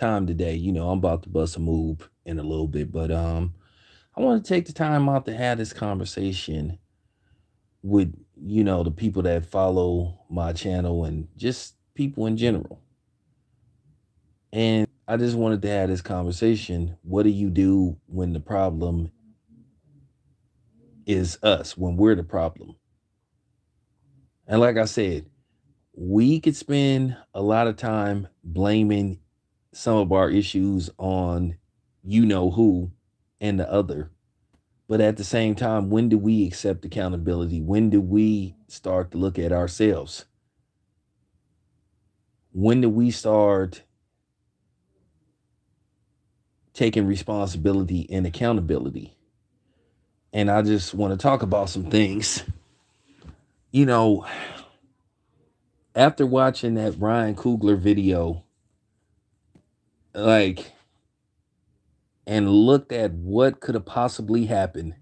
time today. I'm about to bust a move in a little bit, but I want to take the time out to have this conversation with the people that follow my channel and just people in general. And I just wanted to have this conversation. What do you do when the problem is us, when we're the problem? And like I said, we could spend a lot of time blaming some of our issues on who and the other. But at the same time, when do we accept accountability? When do we start to look at ourselves? When do we start taking responsibility and accountability? And I just want to talk about some things. You know, After watching that Ryan Coogler video, like, and looked at what could have possibly happened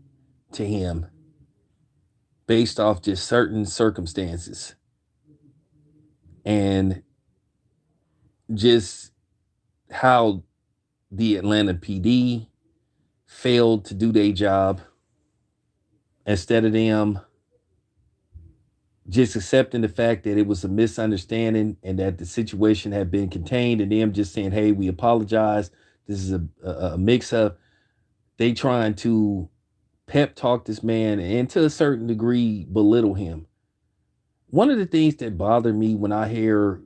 to him based off just certain circumstances and just how the Atlanta PD failed to do their job, instead of them just accepting the fact that it was a misunderstanding and that the situation had been contained, and them just saying, hey, we apologize, this is a mix-up. They trying to pep talk this man and to a certain degree belittle him. One of the things that bother me when I hear,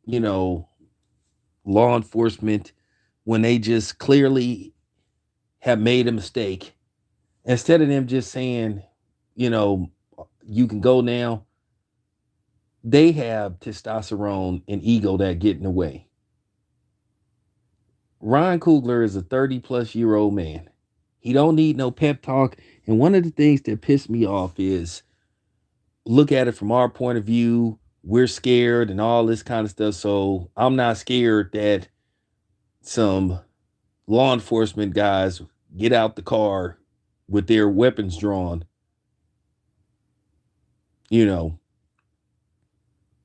you know, law enforcement, when they just clearly have made a mistake, instead of them just saying, you know, you can go now, they have testosterone and ego that get in the way. Ryan Coogler is a 30-plus-year-old man. He don't need no pep talk. And one of the things that pissed me off is, look at it from our point of view. We're scared and all this kind of stuff. So I'm not scared that some law enforcement guys get out the car with their weapons drawn, you know,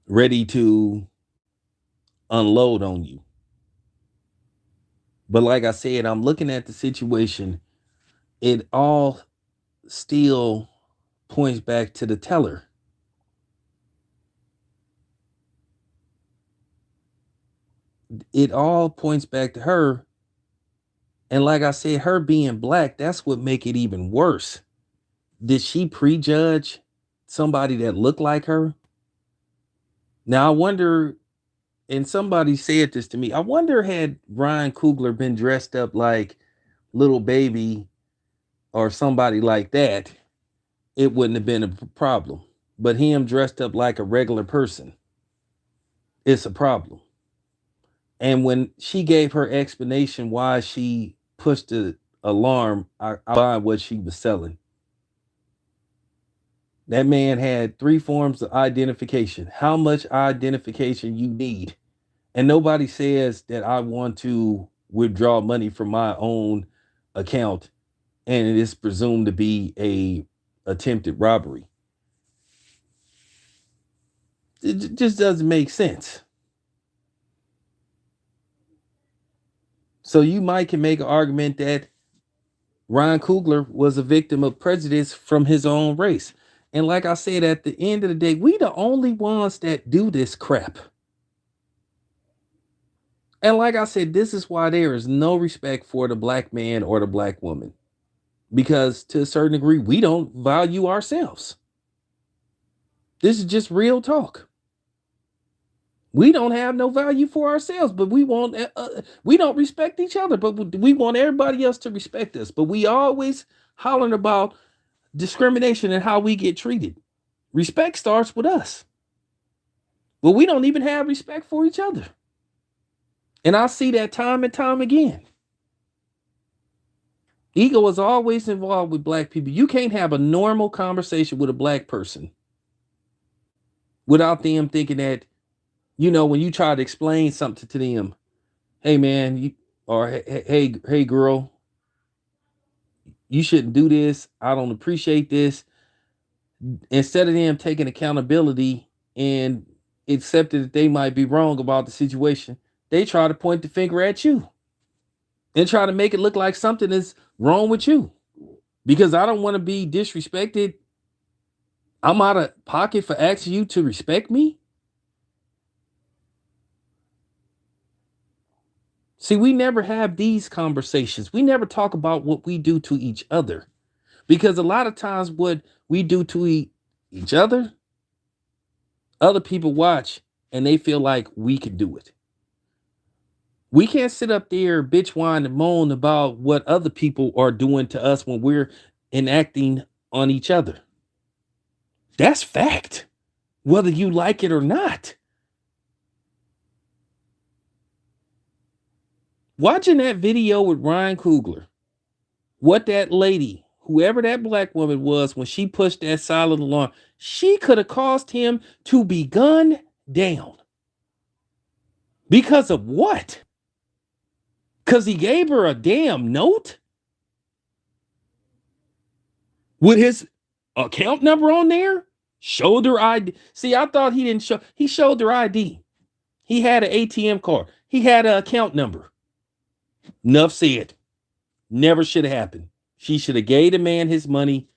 ready to unload on you. But like I said, I'm looking at the situation. It all still points back to the teller. It all points back to her. And like I said, her being black, that's what make it even worse. Did she prejudge somebody that looked like her? Now I wonder, and somebody said this to me, I wonder, had Ryan Coogler been dressed up like Little Baby or somebody like that, it wouldn't have been a problem. But him dressed up like a regular person, it's a problem. And when she gave her explanation why she pushed the alarm, I buy what she was selling. That man had 3 forms of identification. How much identification you need? And nobody says that I want to withdraw money from my own account and it is presumed to be a attempted robbery. It just doesn't make sense. So you might can make an argument that Ryan Coogler was a victim of prejudice from his own race. And like I said, at the end of the day, we the only ones that do this crap. And like I said, this is why there is no respect for the black man or the black woman. Because to a certain degree, we don't value ourselves. This is just real talk. We don't have no value for ourselves, but we don't respect each other, but we want everybody else to respect us. But we always hollering about discrimination and how we get treated. Respect starts with us. But we don't even have respect for each other. And I see that time and time again. Ego is always involved with black people. You can't have a normal conversation with a black person without them thinking that, when you try to explain something to them, hey man, or hey girl, you shouldn't do this. I don't appreciate this. Instead of them taking accountability and accepting that they might be wrong about the situation, they try to point the finger at you and try to make it look like something is wrong with you. Because I don't want to be disrespected. I'm out of pocket for asking you to respect me. See, we never have these conversations. We never talk about what we do to each other. Because a lot of times what we do to each other people watch and they feel like we can do it. We can't sit up there, bitch, whine, and moan about what other people are doing to us when we're enacting on each other. That's fact, whether you like it or not. Watching that video with Ryan Coogler, what that lady, whoever that black woman was, when she pushed that silent alarm, she could have caused him to be gunned down. Because of what? Because he gave her a damn note with his account number on there? Showed her ID. See, I thought he didn't show. He showed her ID. He had an ATM card. He had an account number. Enough said. Never should have happened. She should have gave the man his money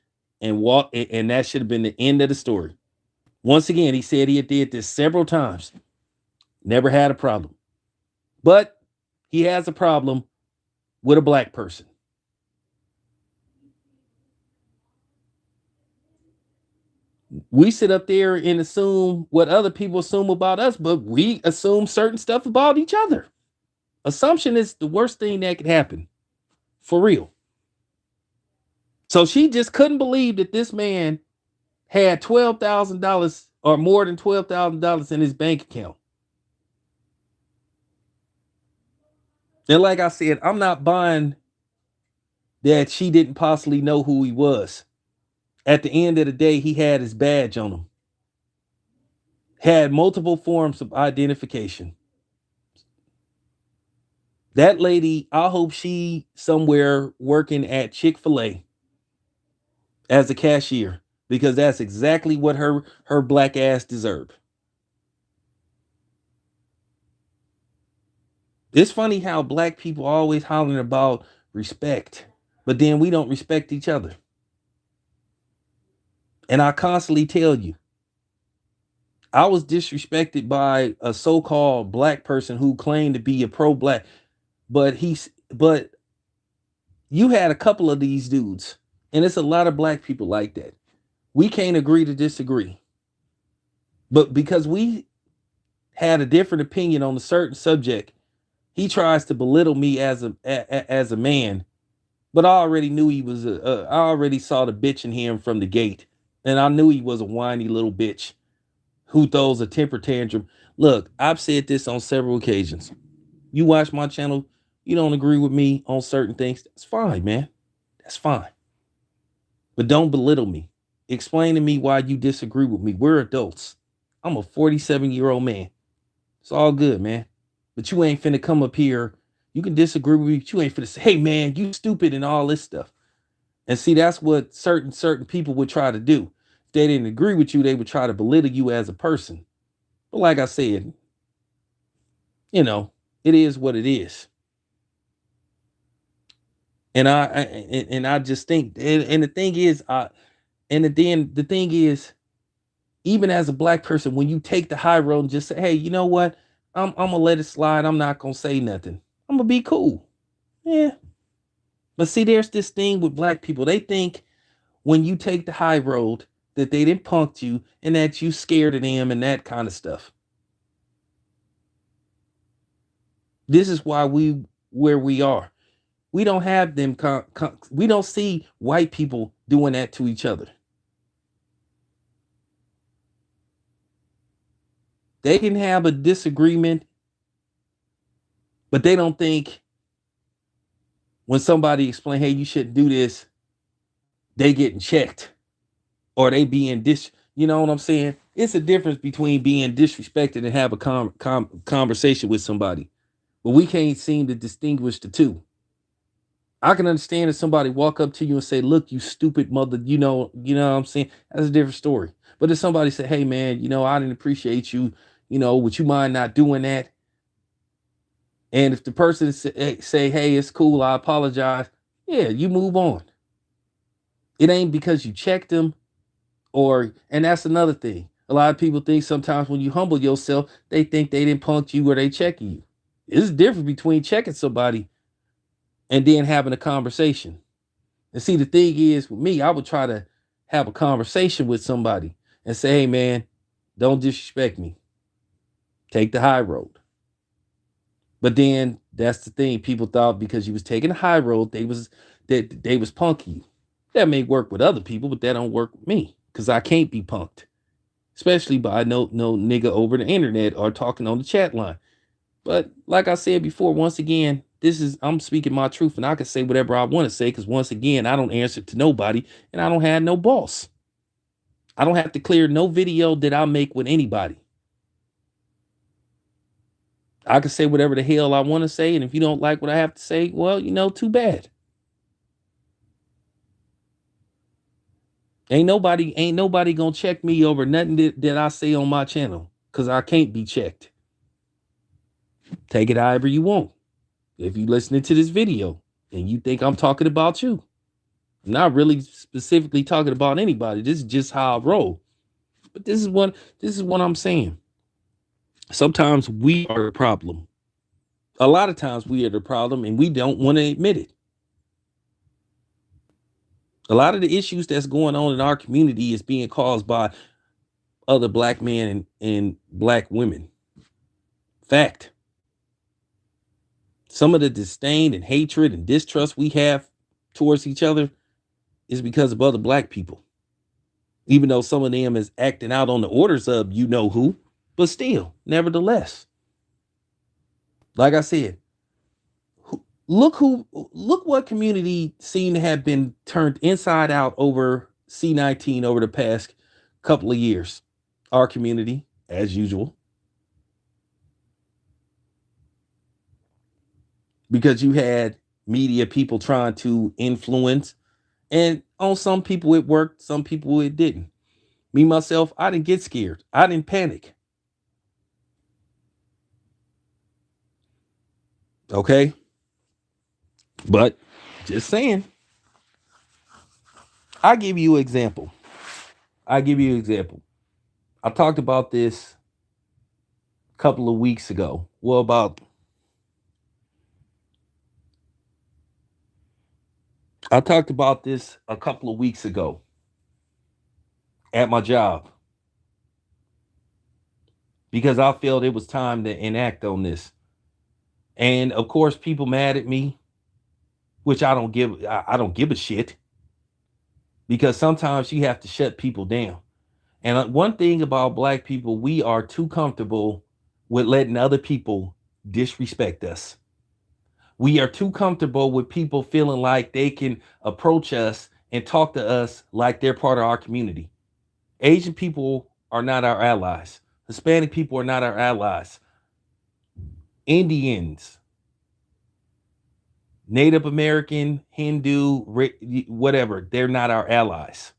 and walked, and that should have been the end of the story. Once again, he said he had did this several times. Never had a problem. But he has a problem with a black person. We sit up there and assume what other people assume about us, but we assume certain stuff about each other. Assumption is the worst thing that could happen. For real. So she just couldn't believe that this man had $12,000 or more than $12,000 in his bank account. And like I said, I'm not buying that she didn't possibly know who he was. At the end of the day, he had his badge on him. Had multiple forms of identification. That lady, I hope she somewhere working at Chick-fil-A as a cashier, because that's exactly what her black ass deserved. It's funny how black people are always hollering about respect, but then we don't respect each other. And I constantly tell you, I was disrespected by a so-called black person who claimed to be a pro-black, but you had a couple of these dudes, and it's a lot of black people like that. We can't agree to disagree. But because we had a different opinion on a certain subject, he tries to belittle me as a man. But I already knew he was I already saw the bitch in him from the gate. And I knew he was a whiny little bitch who throws a temper tantrum. Look, I've said this on several occasions. You watch my channel, you don't agree with me on certain things. That's fine, man. That's fine. But don't belittle me. Explain to me why you disagree with me. We're adults. I'm a 47-year-old man. It's all good, man. But you ain't finna come up here. You can disagree with me, but you ain't finna say, hey, man, you stupid and all this stuff. And see, that's what certain people would try to do. If they didn't agree with you, they would try to belittle you as a person. But like I said, it is what it is. And I just think, and the thing is, even as a black person, when you take the high road and just say, hey, you know what? I'm gonna let it slide. I'm not gonna say nothing. I'm gonna be cool. Yeah. But see, there's this thing with black people. They think when you take the high road that they didn't punk you and that you scared of them and that kind of stuff. This is why where we are. We don't have them. We don't see white people doing that to each other. They can have a disagreement, but they don't think when somebody explain, hey, you shouldn't do this, they getting checked or they being you know what I'm saying? It's a difference between being disrespected and have a conversation with somebody, but we can't seem to distinguish the two. I can understand if somebody walk up to you and say, look, you stupid mother, you know what I'm saying? That's a different story. But if somebody say, hey man, I didn't appreciate you, would you mind not doing that? And if the person say, hey, it's cool, I apologize, yeah, you move on. It ain't because you checked them and that's another thing. A lot of people think sometimes when you humble yourself, they think they didn't punk you or they checking you. It's different between checking somebody and then having a conversation. And see, the thing is with me, I would try to have a conversation with somebody and say, hey man, don't disrespect me. Take the high road. But then that's the thing. People thought because you was taking the high road, they was punky you. That may work with other people, but that don't work with me because I can't be punked, especially by no nigga over the internet or talking on the chat line. But like I said before, once again, I'm speaking my truth, and I can say whatever I want to say because once again, I don't answer to nobody, and I don't have no boss. I don't have to clear no video that I make with anybody. I can say whatever the hell I want to say, and if you don't like what I have to say, well, too bad. Ain't nobody gonna check me over nothing that I say on my channel because I can't be checked. Take it however you want. If you listening to this video and you think I'm talking about you, I'm not really specifically talking about anybody. This is just how I roll. But this is what I'm saying. Sometimes we are the problem. A lot of times we are the problem and we don't want to admit it. A lot of the issues that's going on in our community is being caused by other black men and black women. Fact. Some of the disdain and hatred and distrust we have towards each other is because of other black people. Even though some of them is acting out on the orders of you know who, but still, nevertheless. Like I said, look what community seemed to have been turned inside out over C-19 over the past couple of years. Our community, as usual. Because you had media people trying to influence, and on some people it worked, some people it didn't. Me, myself, I didn't get scared. I didn't panic. Okay? But just saying. I give you an example. I talked about this a couple of weeks ago. I talked about this a couple of weeks ago at my job because I felt it was time to enact on this. And of course, people mad at me, which I don't give a shit because sometimes you have to shut people down. And one thing about black people, we are too comfortable with letting other people disrespect us. We are too comfortable with people feeling like they can approach us and talk to us like they're part of our community. Asian people are not our allies. Hispanic people are not our allies. Indians, Native American, Hindu, whatever, they're not our allies.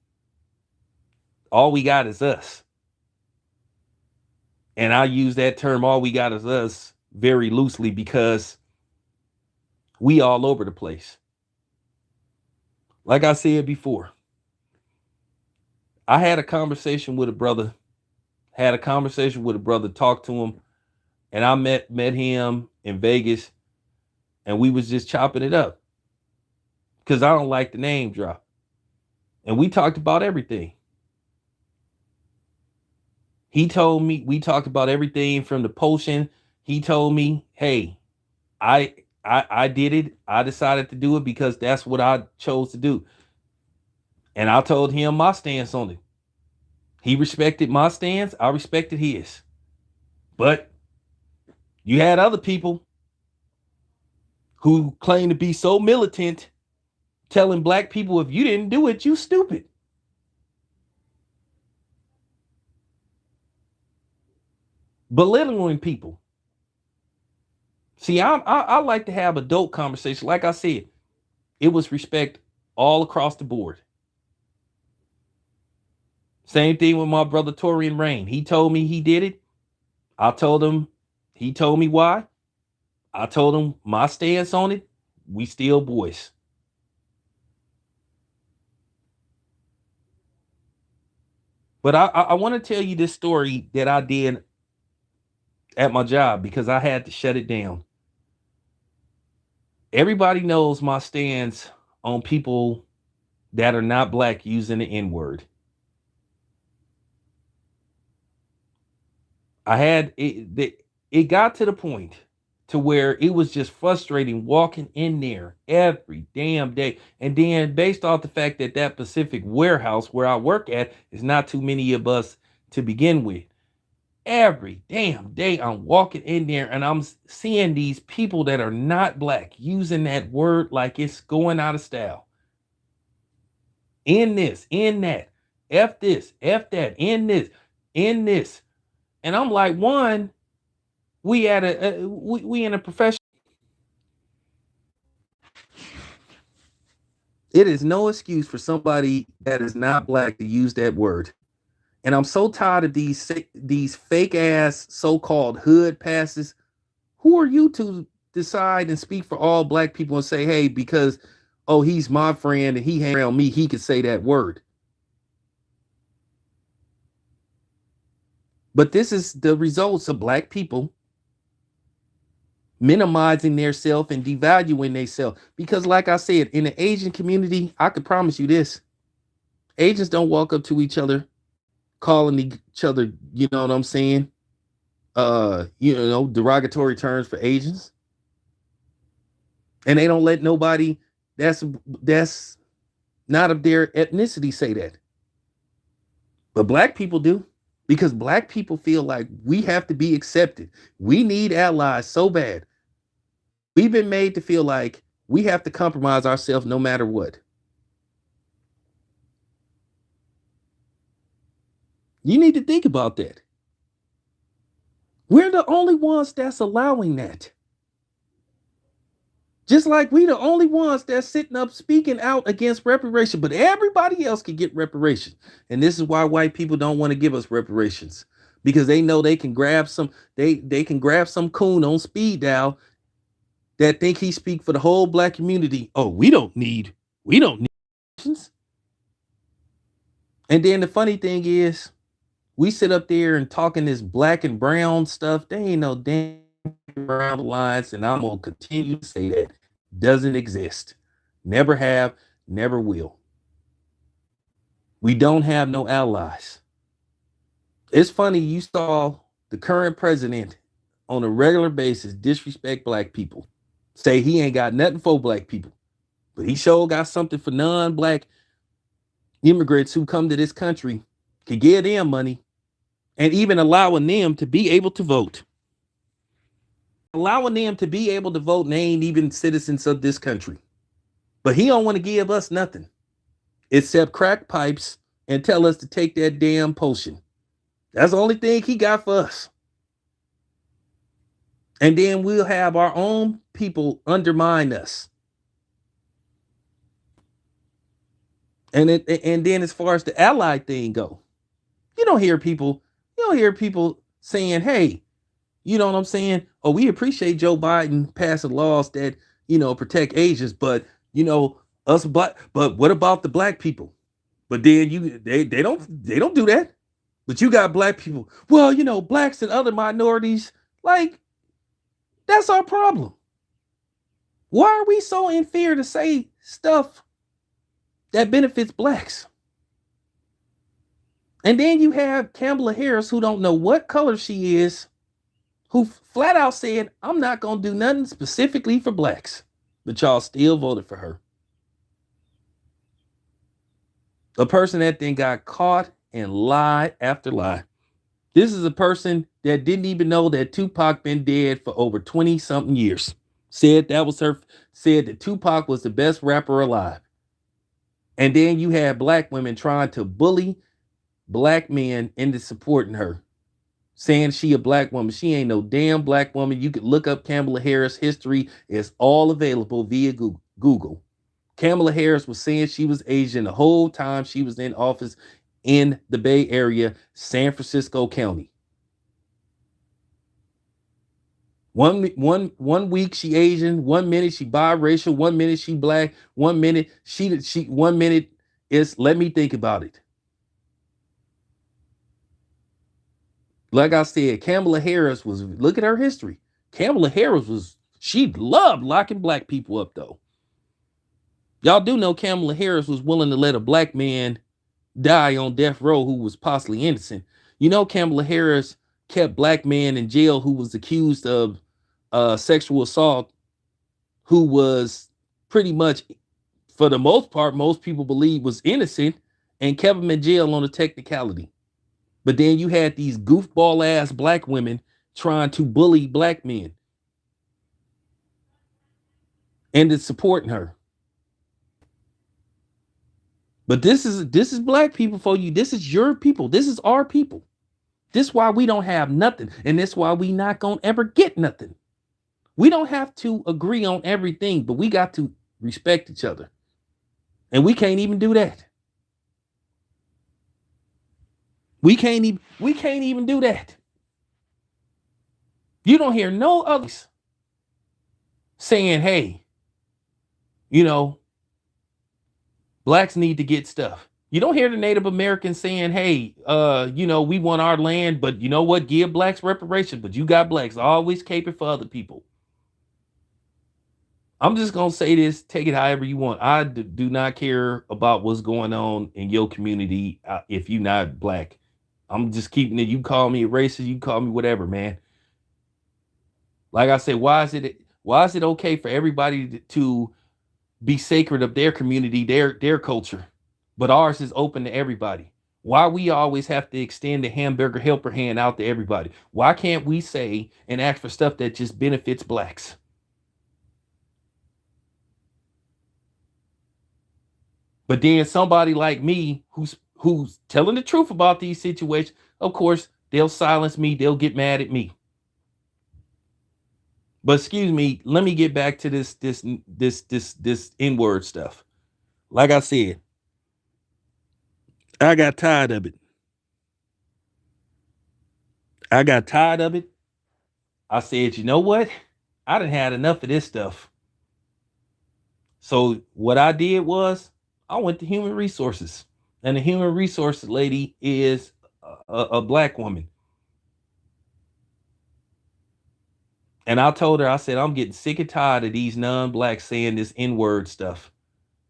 All we got is us. And I use that term, all we got is us, very loosely because we all over the place. Like I said before, I had a conversation with a brother, talked to him, and I met him in Vegas, and we was just chopping it up because I don't like the name drop. And we talked about everything. He told me, we talked about everything from the potion. He told me, hey, I did it. I decided to do it because that's what I chose to do. And I told him my stance on it. He respected my stance. I respected his. But you had other people who claim to be so militant telling black people, if you didn't do it, you stupid. Belittling people. See, I like to have adult conversation. Like I said, it was respect all across the board. Same thing with my brother Torian Rain. He told me he did it. I told him, he told me why. I told him my stance on it. We still boys. But I want to tell you this story that I did at my job because I had to shut it down. Everybody knows my stance on people that are not black using the N word. I had it got to the point to where it was just frustrating walking in there every damn day. And then based off the fact that that Pacific warehouse where I work at is not too many of us to begin with. Every damn day I'm walking in there and I'm seeing these people that are not black using that word like it's going out of style. In this, in that, F this, F that, in this, in this. And I'm like, one, we at we in a profession. It is no excuse for somebody that is not black to use that word. And I'm so tired of these fake ass so-called hood passes. Who are you to decide and speak for all black people and say, hey, because oh, he's my friend and he hang around me, he can say that word. But this is the results of black people minimizing their self and devaluing their self. Because, like I said, in the Asian community, I could promise you this: Asians don't walk up to each other calling each other, you know what I'm saying? Derogatory terms for Asians. And they don't let nobody that's not of their ethnicity say that. But black people do. Because black people feel like we have to be accepted. We need allies so bad. We've been made to feel like we have to compromise ourselves no matter what. You need to think about that. We're the only ones that's allowing that. Just like we the only ones that's sitting up speaking out against reparation, but everybody else can get reparations. And this is why white people don't want to give us reparations. Because they know they can grab some, they can grab some coon on speed dial that think he speak for the whole black community. Oh, we don't need reparations. And then the funny thing is, we sit up there and talking this black and brown stuff. They ain't no damn brown lines, and I'm gonna continue to say that doesn't exist. Never have, never will. We don't have no allies. It's funny you saw the current president on a regular basis disrespect black people, say he ain't got nothing for black people, but he sure got something for non-black immigrants who come to this country, could give them money and even allowing them to be able to vote. Allowing them to be able to vote and they ain't even citizens of this country. But he don't want to give us nothing except crack pipes and tell us to take that damn potion. That's the only thing he got for us. And then we'll have our own people undermine us. And then as far as the ally thing go, you don't hear people saying, hey, you know what I'm saying? Oh, we appreciate Joe Biden passing laws that, protect Asians, but us black, but what about the black people? But then they don't do that. But you got black people. Well, blacks and other minorities, like, that's our problem. Why are we so in fear to say stuff that benefits blacks? And then you have Kamala Harris, who don't know what color she is, who flat out said, I'm not going to do nothing specifically for blacks. But y'all still voted for her. A person that then got caught and lie after lie. This is a person that didn't even know that Tupac been dead for over 20 something years. Said that Tupac was the best rapper alive. And then you had black women trying to bully black men into supporting her, saying she a black woman. She ain't no damn black woman. You could look up Kamala Harris history. It's all available via Google. Kamala Harris was saying she was Asian the whole time she was in office in the Bay Area, San Francisco County. One week she Asian, 1 minute she biracial, 1 minute she black, 1 minute she 1 minute is let me think about it. Like I said, Kamala Harris was look at her history. Kamala Harris she loved locking black people up though. Y'all do know Kamala Harris was willing to let a black man die on death row who was possibly innocent. You know, Kamala Harris kept black men in jail who was accused of sexual assault, who was pretty much, for the most part, most people believe was innocent, and kept him in jail on a technicality. But then you had these goofball ass black women trying to bully black men and it's supporting her. But this is black people for you. This is your people. This is our people. This is why we don't have nothing. And this is why we not gonna ever get nothing. We don't have to agree on everything, but we got to respect each other. And we can't even do that. We can't even do that. You don't hear no others saying, hey, you know, blacks need to get stuff. You don't hear the Native Americans saying, hey, we want our land, but you know what? Give blacks reparations, but you got blacks always caping for other people. I'm just going to say this, take it however you want. I do not care about what's going on in your community if you're not black. I'm just keeping it. You call me a racist, you call me whatever, man. Like I said, why is it okay for everybody to be sacred of their community, their culture, but ours is open to everybody? Why we always have to extend the hamburger helper hand out to everybody? Why can't we say and ask for stuff that just benefits blacks? But then somebody like me who's telling the truth about these situations, of course, they'll silence me, they'll get mad at me. But excuse me, let me get back to this N-word stuff. Like I said, I got tired of it. I said, you know what? I done had enough of this stuff. So what I did was I went to human resources. And the human resources lady is a black woman. And I told her, I said, I'm getting sick and tired of these non-blacks saying this N-word stuff.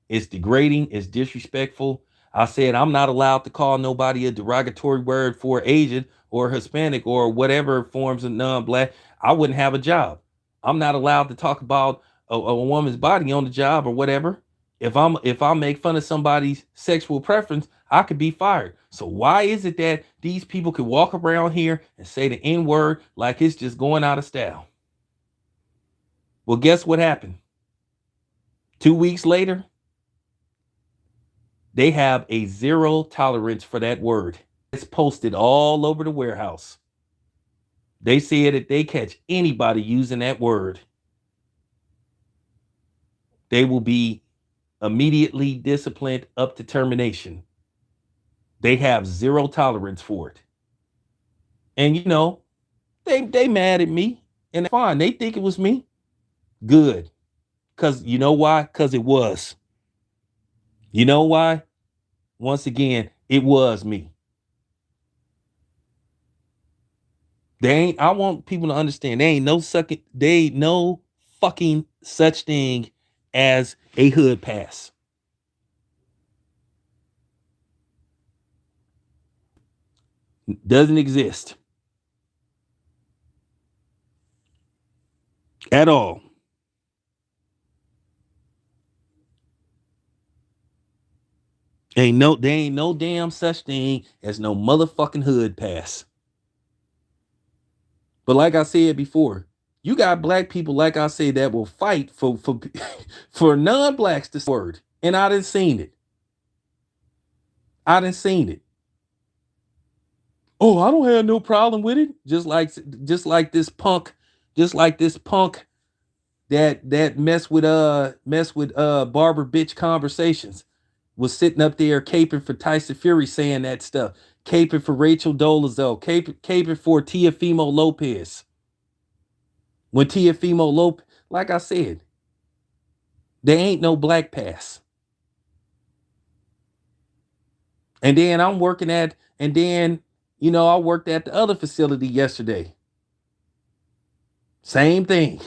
It's degrading, it's disrespectful. I said, I'm not allowed to call nobody a derogatory word for Asian or Hispanic or whatever forms of non-black. I wouldn't have a job. I'm not allowed to talk about a woman's body on the job or whatever. If I make fun of somebody's sexual preference, I could be fired. So why is it that these people could walk around here and say the N-word like it's just going out of style? Well, guess what happened? 2 weeks later, they have a zero tolerance for that word. It's posted all over the warehouse. They said that they catch anybody using that word, they will be immediately disciplined up to termination. They have zero tolerance for it. And they mad at me, and fine, they think it was me. Good. Because you know why? Because it was. You know why? Once again, it was me. I want people to understand there ain't no fucking such thing as a hood pass. Doesn't exist. At all. There ain't no damn such thing as no motherfucking hood pass. But like I said before, you got black people, like I said, that will fight for for non-blacks to word. And I done seen it. Oh, I don't have no problem with it. Just like this punk that mess with barber bitch conversations was sitting up there caping for Tyson Fury saying that stuff, caping for Rachel Dolezal, caping for Teofimo Lopez. When Tiafimo Lopez, like I said, there ain't no black pass. And then I'm working at, and then, I worked at the other facility yesterday. Same thing.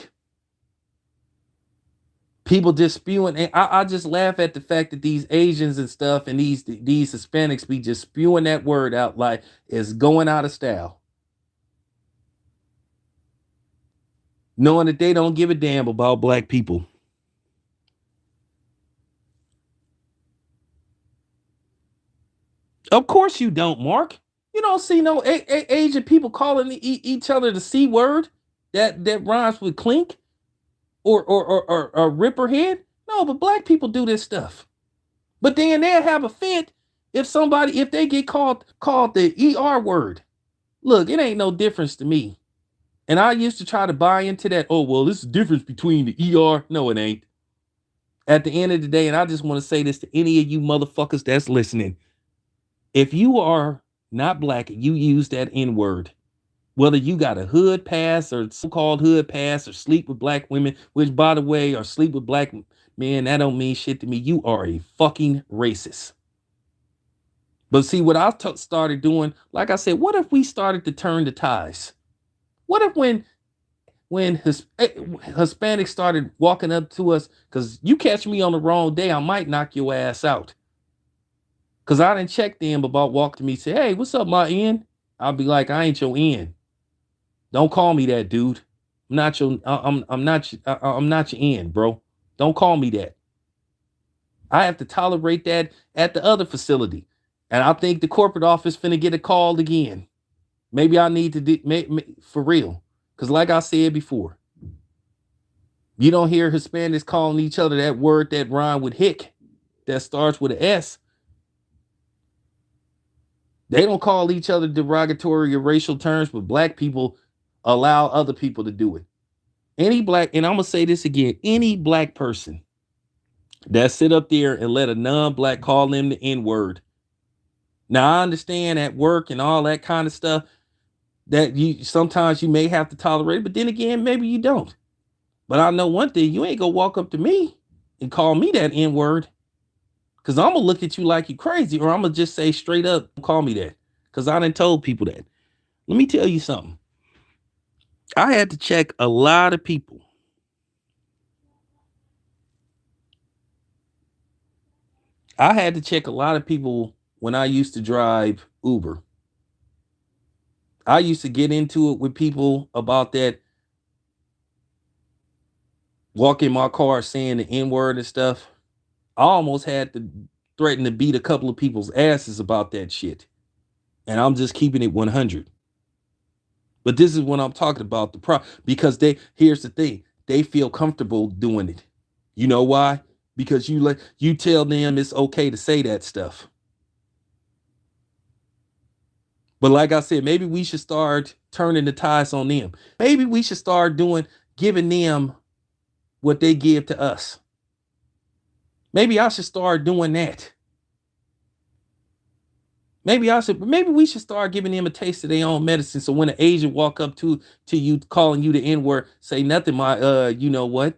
People just spewing, and I just laugh at the fact that these Asians and stuff and these Hispanics be just spewing that word out like it's going out of style, knowing that they don't give a damn about black people. Of course you don't, Mark. You don't see no Asian people calling each other the C word that rhymes with clink or ripperhead. No, but black people do this stuff. But then they'll have a fit if they get called the ER word. Look, it ain't no difference to me. And I used to try to buy into that. Oh, well, this is the difference between the ER. No, it ain't. At the end of the day, and I just want to say this to any of you motherfuckers that's listening. If you are not black and you use that N word, whether you got a hood pass or so-called hood pass or sleep with black women, which by the way, or sleep with black men, that don't mean shit to me. You are a fucking racist. But see, what I started doing, like I said, what if we started to turn the ties? What if when Hispanics started walking up to us, because you catch me on the wrong day, I might knock your ass out. Because I didn't check them about walking to me, say, hey, what's up, my N? I'll be like, I ain't your N. Don't call me that, dude. I'm not your N, bro. Don't call me that. I have to tolerate that at the other facility. And I think the corporate office finna get a call again. Maybe I need to for real. Because like I said before, you don't hear Hispanics calling each other that word that rhyme with hick, that starts with an S. They don't call each other derogatory or racial terms, but black people allow other people to do it. Any black, and I'm going to say this again, any black person that sit up there and let a non-black call them the N-word. Now, I understand at work and all that kind of stuff that sometimes you may have to tolerate, but then again, maybe you don't. But I know one thing, you ain't gonna walk up to me and call me that N-word, because I'm gonna look at you like you crazy, or I'm gonna just say straight up, call me that, because I done told people that. Let me tell you something. I had to check a lot of people. I had to check a lot of people when I used to drive Uber. I used to get into it with people about that, walk in my car saying the N-word and stuff. I almost had to threaten to beat a couple of people's asses about that shit. And I'm just keeping it 100. But this is what I'm talking about, because here's the thing, they feel comfortable doing it. You know why? Because you tell them it's okay to say that stuff. But like I said, maybe we should start turning the ties on them. Maybe we should start giving them what they give to us. Maybe I should start doing that. Maybe we should start giving them a taste of their own medicine. So when an Asian walk up to you calling you the N-word, say nothing, you know what?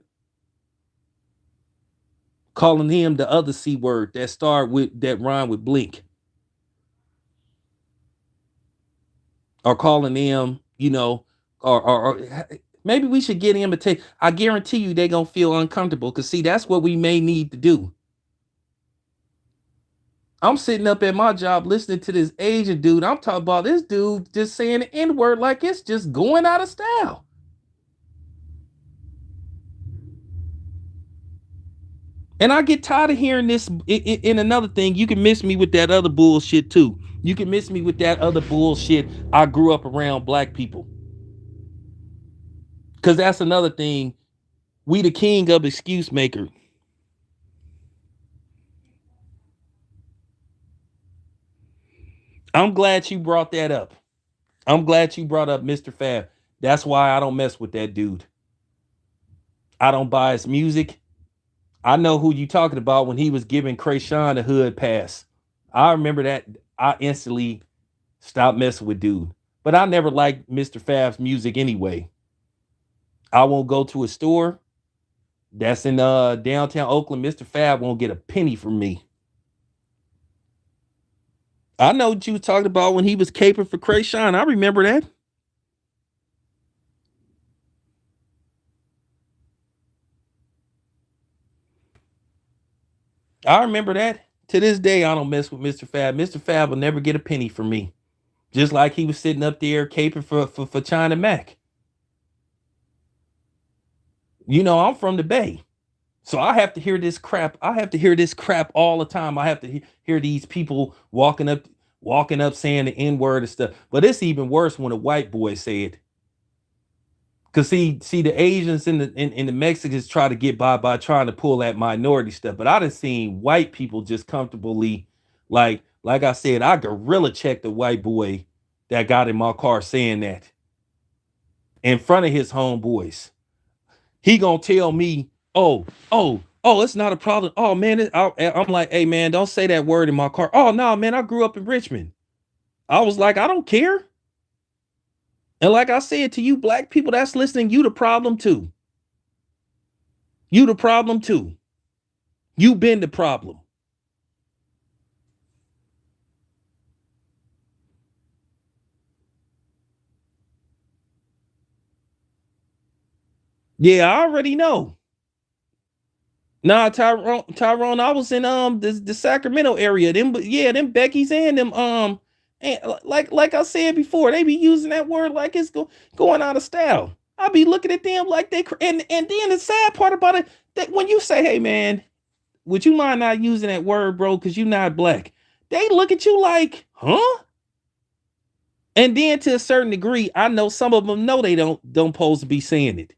Calling him the other C word that rhyme with blink. Or calling them, or maybe we should get him a taste. I guarantee you they're gonna feel uncomfortable, because see, that's what we may need to do. I'm sitting up at my job listening to this Asian dude. I'm talking about this dude just saying the N-word like it's just going out of style. And I get tired of hearing this. In another thing, you can miss me with that other bullshit too. You can miss me with that other bullshit. I grew up around black people. Because that's another thing. We the king of excuse maker. I'm glad you brought that up. I'm glad you brought up Mr. Fab. That's why I don't mess with that dude. I don't buy his music. I know who you talking about when he was giving Krayshawn a hood pass. I remember that. I instantly stopped messing with dude. But I never liked Mr. Fab's music anyway. I won't go to a store that's in downtown Oakland. Mr. Fab won't get a penny from me. I know what you was talking about when he was caping for Krayshawn. I remember that. I remember that. To this day, I don't mess with Mr. Fab. Mr. Fab will never get a penny from me. Just like he was sitting up there caping for China Mac. You know, I'm from the Bay. So I have to hear this crap. I have to hear this crap all the time. I have to hear these people walking up saying the N-word and stuff. But it's even worse when a white boy say it. Cause see the Asians and the Mexicans try to get by trying to pull that minority stuff. But I done seen white people just comfortably, like I said, I gorilla checked the white boy that got in my car saying that in front of his homeboys. He gonna tell me, oh, it's not a problem. Oh man, I'm like, hey man, don't say that word in my car. Oh no, man, I grew up in Richmond. I was like, I don't care. And like I said to you, black people that's listening, you the problem too. You the problem too. You been the problem. Yeah, I already know. Nah, Tyrone, I was in the Sacramento area. Them Becky's and them and like I said before, they be using that word like it's going out of style. I be looking at them like and then the sad part about it that when you say, hey man, would you mind not using that word, bro? Because you not black. They look at you like, huh? And then to a certain degree, I know some of them know they don't pose to be saying it.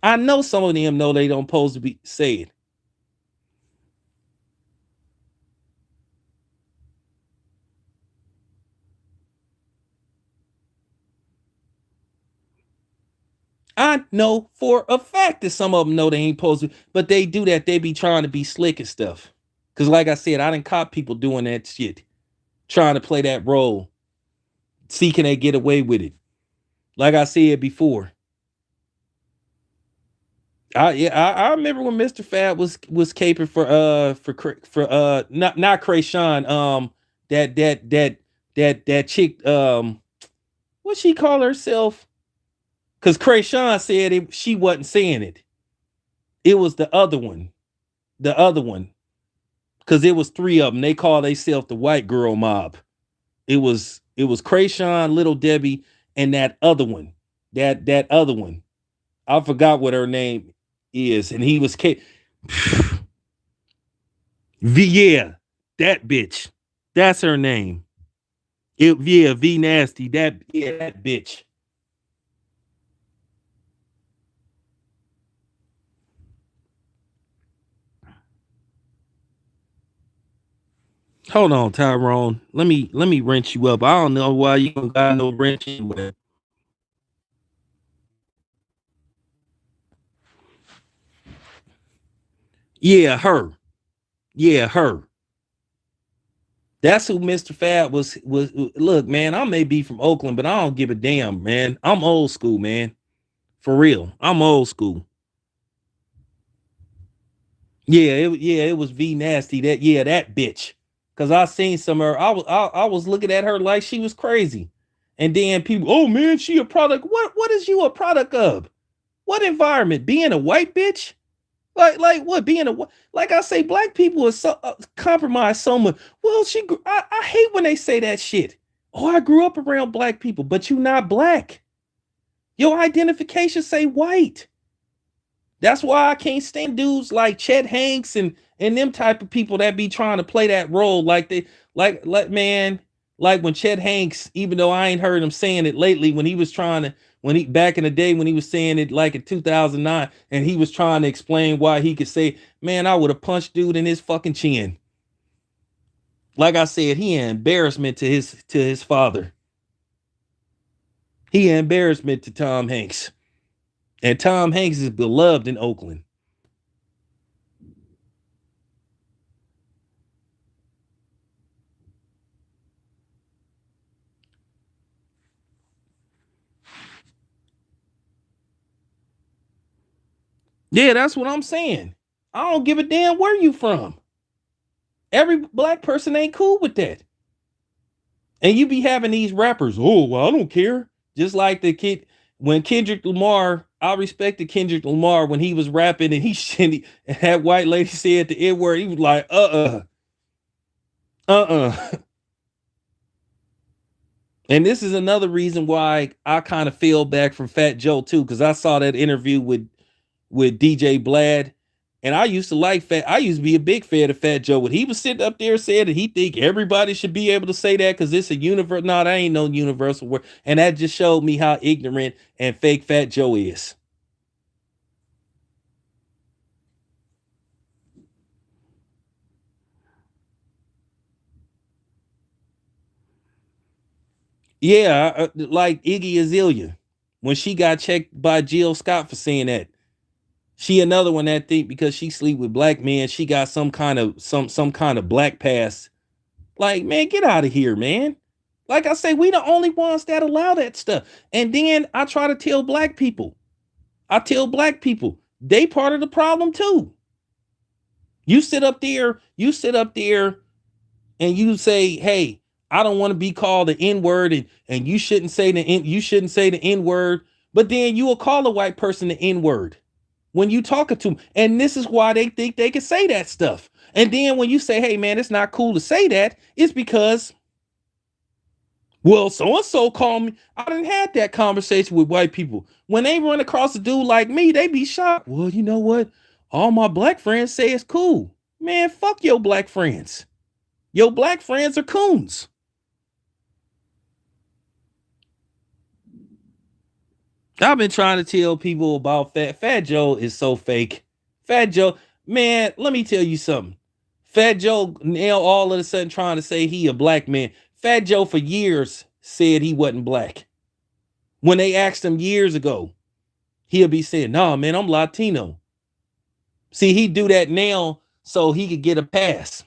I know some of them know they don't pose to be saying. I know for a fact that some of them know they ain't supposed to, but they do that. They be trying to be slick and stuff. Cause like I said, I didn't caught people doing that shit, trying to play that role, see can they get away with it. Like I said before, I remember when Mr. Fab was caping for not Krayshawn that chick what she call herself, because Krayshawn said she wasn't saying it. It was the other one, because it was three of them. They call themselves the White Girl Mob. It was Krayshawn, Little Debbie, and that other one, that other one. I forgot what her name is, and he was yeah, that bitch. That's her name. V Nasty. That bitch. Hold on, Tyrone. Let me wrench you up. I don't know why you don't got no wrench anywhere. Yeah, her. Yeah, her. That's who Mr. Fab was. Look, man, I may be from Oakland, but I don't give a damn, man. I'm old school, man. For real. I'm old school. Yeah, it was V Nasty. That bitch. Cause I seen some of her. I was looking at her like she was crazy. And then people, oh man, she a product. What is you a product of? What environment? Being a white bitch? Like what? Being a like I say, black people are so compromised so much. Well, I hate when they say that shit. Oh, I grew up around black people, but you not black. Your identification say white. That's why I can't stand dudes like Chet Hanks and them type of people that be trying to play that role like they like man, like when Chet Hanks, even though I ain't heard him saying it lately, when he was trying to when he back in the day when he was saying it like in 2009 and he was trying to explain why he could say, man, I would have punched dude in his fucking chin. Like I said, he an embarrassment to his father. He an embarrassment to Tom Hanks. And Tom Hanks is beloved in Oakland. Yeah, that's what I'm saying. I don't give a damn where you from. Every black person ain't cool with that. And you be having these rappers, oh, well, I don't care. Just like the kid, when Kendrick Lamar, I respected Kendrick Lamar when he was rapping and and that white lady said the N word. He was like, And this is another reason why I kind of feel back from Fat Joe too, because I saw that interview with DJ Blad. And I used to like I used to be a big fan of Fat Joe. When he was sitting up there saying that he think everybody should be able to say that because it's a universe. No, that ain't no universal word. And that just showed me how ignorant and fake Fat Joe is. Yeah, like Iggy Azalea, when she got checked by Jill Scott for saying that. She another one that think because she sleep with black men, she got some kind of black pass. Like, man, get out of here, man. Like I say, we the only ones that allow that stuff. And then I try to tell black people. I tell black people, they part of the problem too. You sit up there and you say, hey, I don't want to be called the N-word, and you shouldn't say the N-word, but then you will call a white person the N-word when you talking to them. And this is why they think they can say that stuff. And then when you say, hey man, it's not cool to say that, it's because, well, so-and-so called me. I didn't have that conversation with white people. When they run across a dude like me, they be shocked. Well, you know what? All my black friends say it's cool. Man, fuck your black friends. Your black friends are coons. I've been trying to tell people about Fat Joe is so fake. Fat Joe, man, let me tell you something. Fat Joe now all of a sudden trying to say he a black man. Fat Joe for years said he wasn't black. When they asked him years ago, he'll be saying, "Nah, man, I'm Latino." See, he do that now so he could get a pass.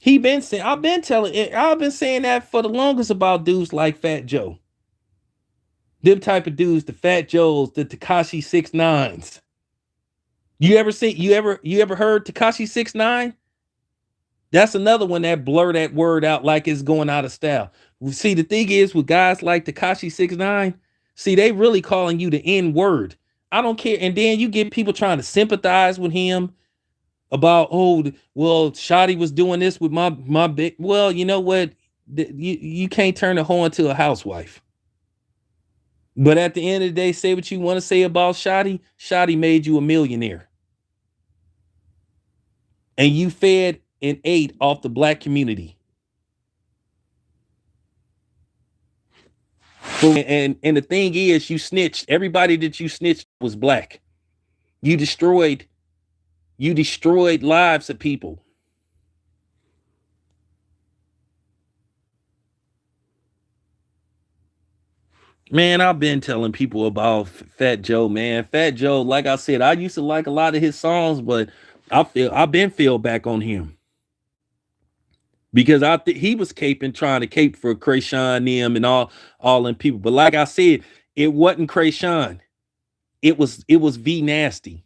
I've been saying that for the longest about dudes like Fat Joe. Them type of dudes, the Fat Joes, the Tekashi 6ix9ines. You ever heard Tekashi 6ix9ine? That's another one that blur that word out like it's going out of style. See, the thing is with guys like Tekashi 6ix9ine, see, they really calling you the N word. I don't care. And then you get people trying to sympathize with him about, oh, well, Shotty was doing this with my big. Well, you know what? You can't turn a hoe into a housewife. But at the end of the day, say what you want to say about Shotty. Shotty made you a millionaire. And you fed and ate off the black community. And the thing is, you snitched. Everybody that you snitched was black. You destroyed lives of people. Man, I've been telling people about Fat Joe, man. Fat Joe, like I said, I used to like a lot of his songs, but I've been feel back on him. Because he was trying to cape for Kreayshawn them and all them people. But like I said, it wasn't Kreayshawn. It was V Nasty.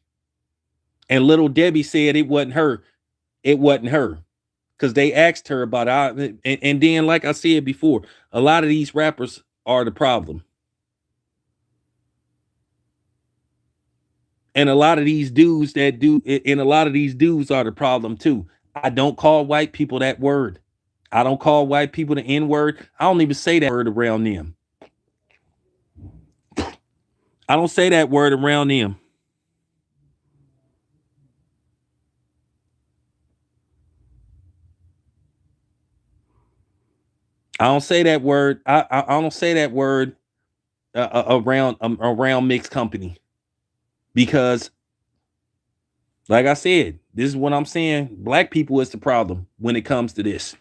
And Little Debbie said it wasn't her. It wasn't her. Because they asked her about it. And then, like I said before, a lot of these rappers are the problem. And a lot of these dudes are the problem too. I don't call white people that word. I don't call white people the N word. I don't even say that word around them. I don't say that word around them. I don't say that word. I don't say that word around mixed company because, like I said, this is what I'm saying. Black people is the problem when it comes to this.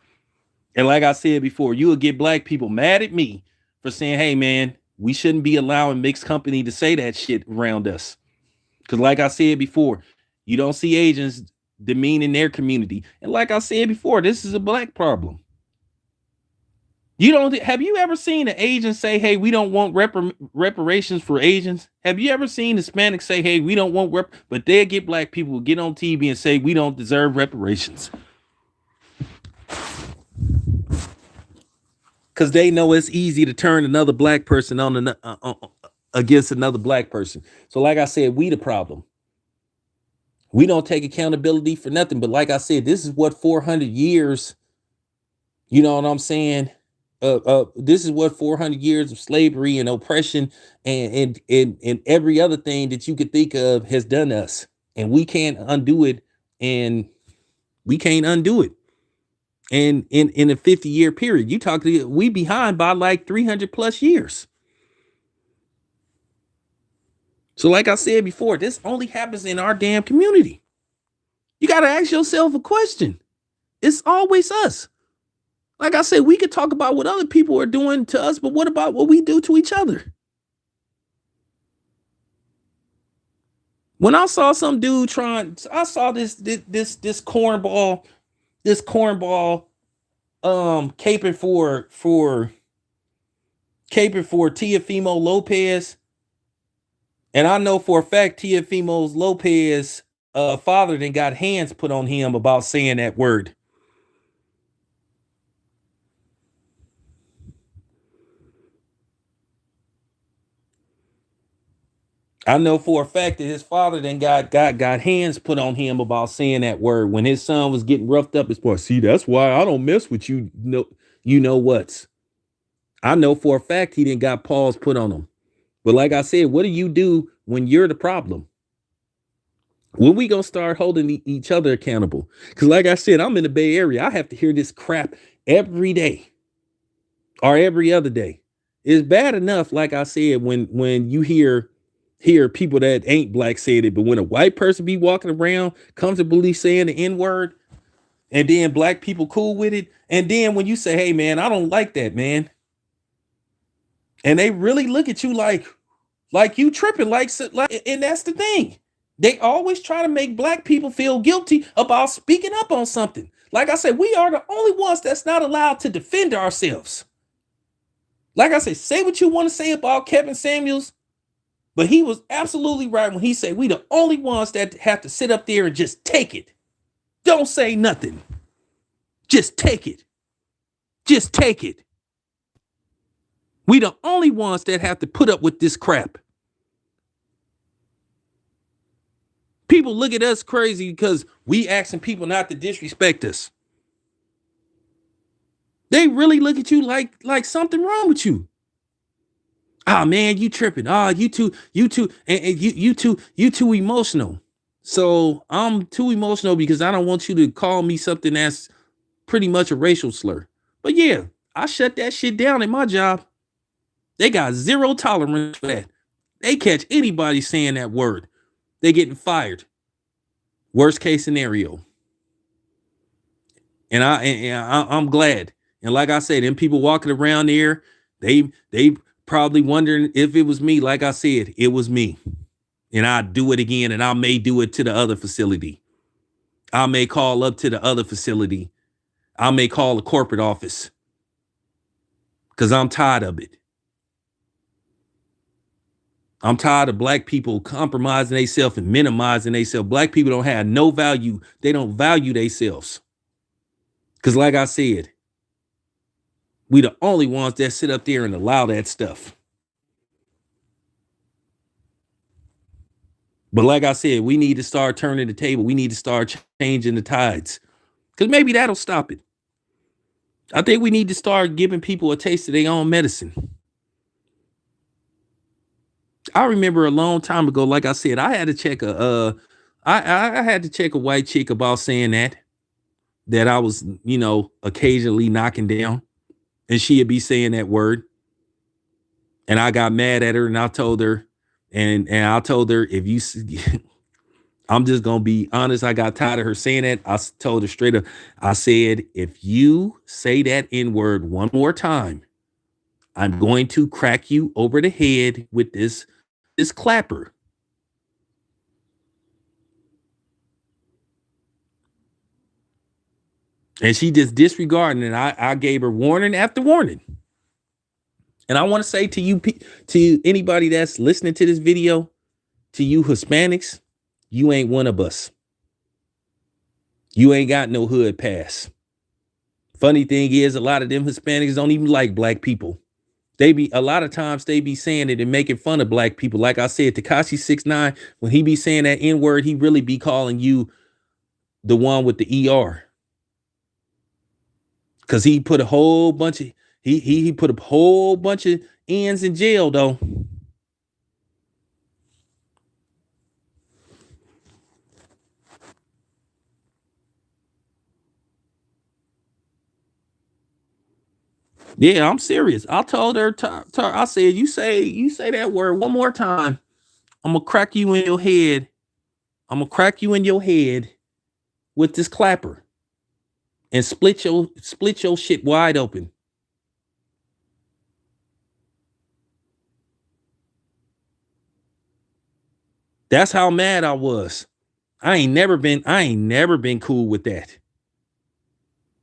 And like I said before, you will get black people mad at me for saying, "Hey, man, we shouldn't be allowing mixed company to say that shit around us." Because, like I said before, you don't see Asians demeaning their community. And like I said before, this is a black problem. You don't have you ever seen an Asian say, "Hey, we don't want reparations for Asians"? Have you ever seen Hispanics say, "Hey, we don't want but they get black people get on TV and say we don't deserve reparations because they know it's easy to turn another black person on against another black person. So, like I said, we the problem. We don't take accountability for nothing. But like I said, this is what 400 years. You know what I'm saying? This is what 400 years of slavery and oppression and every other thing that you could think of has done us, and we can't undo it, and we can't undo it. And in a 50-year period, you talk to we behind by like 300 plus years. So, like I said before, this only happens in our damn community. You got to ask yourself a question. It's always us. Like I said, we could talk about what other people are doing to us, but what about what we do to each other? When I saw some dude I saw this cornball, caping for Teofimo Lopez, and I know for a fact Teofimo Lopez father then got hands put on him about saying that word. I know for a fact that his father then got hands put on him about saying that word when his son was getting roughed up. His boy, see, that's why I don't mess with you. No, you know what's. I know for a fact he didn't got paws put on him. But like I said, what do you do when you're the problem? When we gonna start holding each other accountable? Because like I said, I'm in the Bay Area. I have to hear this crap every day or every other day. It's bad enough, like I said, when you hear people that ain't black say it, but when a white person be walking around comfortably saying the N-word, and then black people cool with it, and then when you say, "Hey man, I don't like that, man," and they really look at you like you tripping, and that's the thing. They always try to make black people feel guilty about speaking up on something. Like I said, we are the only ones that's not allowed to defend ourselves. Like I said, say what you want to say about Kevin Samuels, but he was absolutely right when he said we the only ones that have to sit up there and just take it. Don't say nothing. Just take it. Just take it. We the only ones that have to put up with this crap. People look at us crazy because we asking people not to disrespect us. They really look at you like something wrong with you. Ah, man, you tripping. Ah, you too, and you too emotional. So I'm too emotional because I don't want you to call me something that's pretty much a racial slur. But yeah, I shut that shit down at my job. They got zero tolerance for that. They catch anybody saying that word, they getting fired. Worst case scenario. I'm glad. And like I said, them people walking around there, they probably wondering if it was me. Like I said, it was me. And I'll do it again, and I may do it to the other facility. I may call up to the other facility. I may call the corporate office because I'm tired of it. I'm tired of black people compromising themselves and minimizing themselves. Black people don't have no value. They don't value themselves. Because like I said, we the only ones that sit up there and allow that stuff. But like I said, we need to start turning the table. We need to start changing the tides. Because maybe that'll stop it. I think we need to start giving people a taste of their own medicine. I remember a long time ago, like I said, I had to check I had to check a white chick about saying that I was, occasionally knocking down, and she'd be saying that word. And I got mad at her, and I told her, and I told her, if you I'm just gonna be honest. I got tired of her saying that. I told her straight up. I said, if you say that N word one more time, I'm going to crack you over the head with this clapper. And she just disregarding it. I gave her warning after warning. And I want to say to you, to anybody that's listening to this video, to you Hispanics, you ain't one of us. You ain't got no hood pass. Funny thing is, a lot of them Hispanics don't even like black people. They be, a lot of times they be saying it and making fun of black people. Like I said, Tekashi 6ix9ine, when he be saying that N-word, he really be calling you the one with the ER. Cause he put a whole bunch of he put a whole bunch of ends in jail though. Yeah, I'm serious. I told her, I said, you say that word one more time, I'm gonna crack you in your head. I'm gonna crack you in your head with this clapper and split your shit wide open. That's how mad I was. I ain't never been cool with that.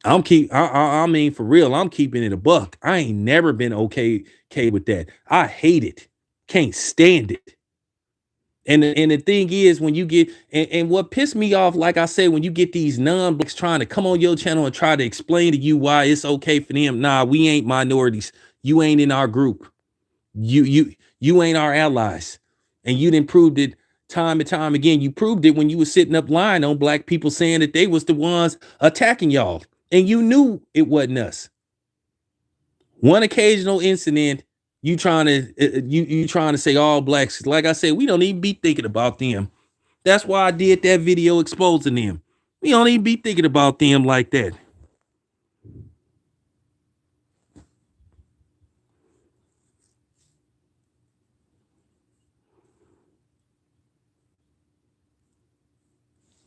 I mean, for real, I'm keeping it a buck. I ain't never been okay with that. I hate it. Can't stand it. And the thing is, when you get, and what pissed me off, like I said, when you get these non-blacks trying to come on your channel and try to explain to you why it's okay for them. Nah, we ain't minorities. You ain't in our group. You ain't our allies. And you didn't prove it time and time again. You proved it when you was sitting up lying on black people saying that they was the ones attacking y'all. And you knew it wasn't us. One occasional incident, you trying to say all blacks. Like I said, we don't even be thinking about them. That's why I did that video exposing them. We don't even be thinking about them like that.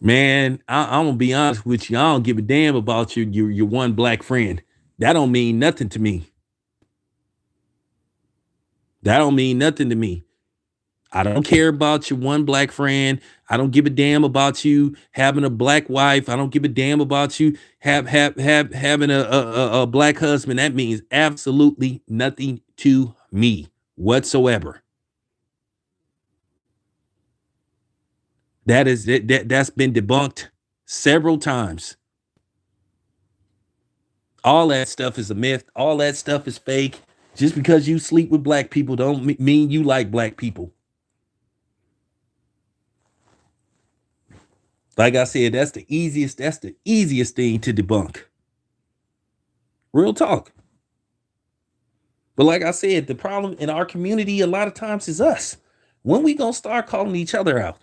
Man, I'm gonna be honest with you. I don't give a damn about your one black friend. That don't mean nothing to me. That don't mean nothing to me. I don't care about your one black friend. I don't give a damn about you having a black wife. I don't give a damn about you having a black husband. That means absolutely nothing to me whatsoever. That's been debunked several times. All that stuff is a myth. All that stuff is fake. Just because you sleep with black people don't mean you like black people. Like I said, that's the easiest thing to debunk. Real talk. But like I said, the problem in our community a lot of times is us. When we gonna start calling each other out?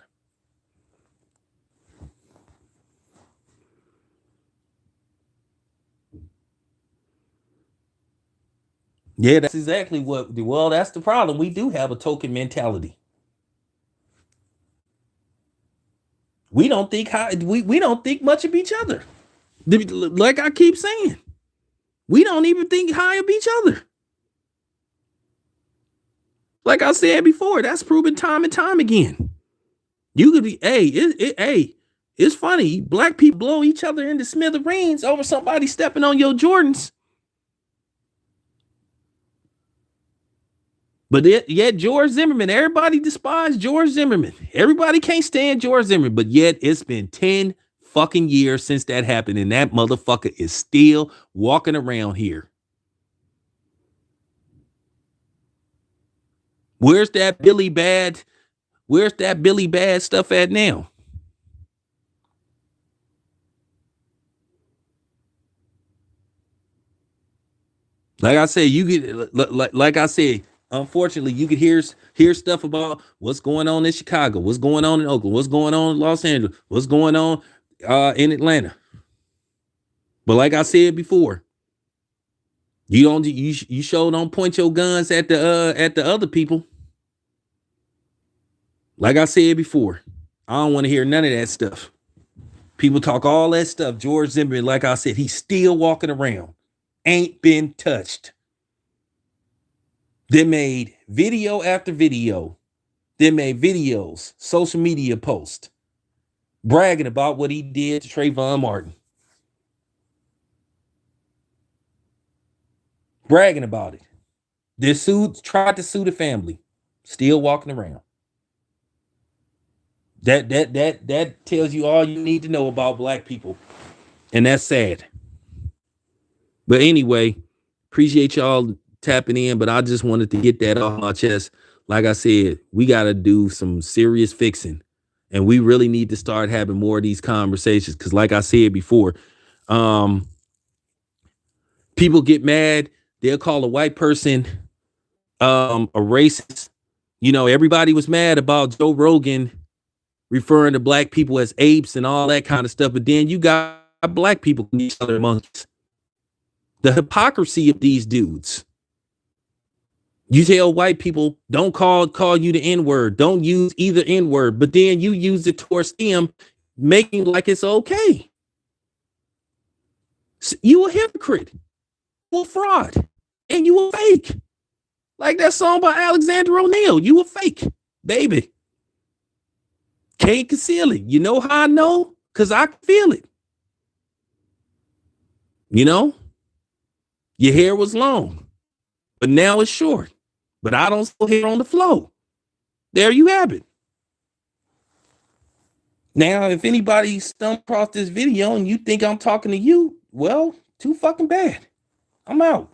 Yeah, that's exactly what. Well, that's the problem. We do have a token mentality. We don't think we don't think much of each other. Like I keep saying, we don't even think high of each other. Like I said before, that's proven time and time again. You could be, hey, it's funny. Black people blow each other into smithereens over somebody stepping on your Jordans. But yet George Zimmerman, everybody despised George Zimmerman. Everybody can't stand George Zimmerman, but yet it's been 10 fucking years since that happened, and that motherfucker is still walking around here. Where's that Billy Bad? Where's that Billy Bad stuff at now? Like I said, you get like I said, unfortunately, you could hear stuff about what's going on in Chicago, what's going on in Oakland, what's going on in Los Angeles, what's going on in Atlanta. But like I said before, you sure don't point your guns at the other people. Like I said before, I don't want to hear none of that stuff. People talk all that stuff. George Zimmerman, like I said, he's still walking around, ain't been touched. They made video after video. They made videos, social media posts, bragging about what he did to Trayvon Martin. bragging about it. They tried to sue the family, still walking around. That tells you all you need to know about black people, and that's sad. But anyway, appreciate y'all tapping in, but I just wanted to get that off my chest. Like I said, we got to do some serious fixing, and we really need to start having more of these conversations because, like I said before, people get mad. They'll call a white person a racist. You know, everybody was mad about Joe Rogan referring to black people as apes and all that kind of stuff. But then you got black people calling each other monkeys. The hypocrisy of these dudes. You tell white people, don't call you the N-word. Don't use either N-word. But then you use it towards them, making like it's okay. So you a hypocrite. You a fraud. And you a fake. Like that song by Alexander O'Neal. You a fake, baby. Can't conceal it. You know how I know? Because I can feel it. You know? Your hair was long, but now it's short. But I don't still hair on the floor. There you have it. Now, if anybody stumbled across this video and you think I'm talking to you, well, too fucking bad. I'm out.